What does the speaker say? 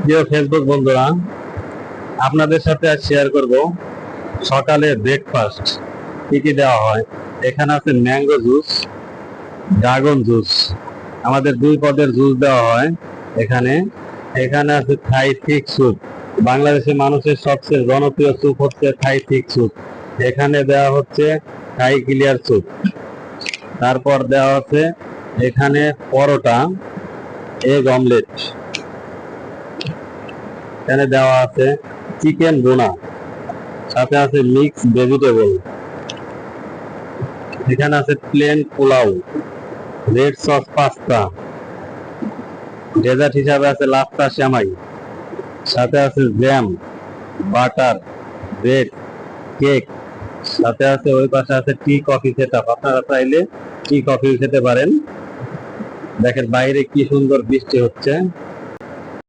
প্রিয় ফেসবুক বন্ধুরা, আপনাদের সাথে আজ শেয়ার করব সকালে ব্রেকফাস্ট কি কি দেওয়া হয়। এখানে আছে ম্যাঙ্গো জুস, ড্রাগন জুস, আমাদের দুই পদের জুস দেওয়া হয় এখানে। এখানে আছে থাই থিক স্যুপ, বাংলাদেশের মানুষের সবচেয়ে জনপ্রিয় স্যুপ হচ্ছে থাই থিক স্যুপ। এখানে দেওয়া হচ্ছে থাই ক্লিয়ার স্যুপ। তারপর দেওয়া হচ্ছে এখানে পরোটা, এগ অমলেট। এখানে দেওয়া আছে চিকেন বোনা, সাথে আছে মিক্স ভেজিটেবল। এখানে আছে plain pulao, red sauce pasta. Dessert হিসাবে আছে লাচ্ছা সেমাই, সাথে আছে জ্যাম, বাটার, ব্রেড, কেক। সাথে আছে ওই পাশে আছে টি কফি সেটআপ, আপনারা চাইলে টি কফি খেতে পারেন। দেখেন বাইরে কি সুন্দর বৃষ্টি হচ্ছে।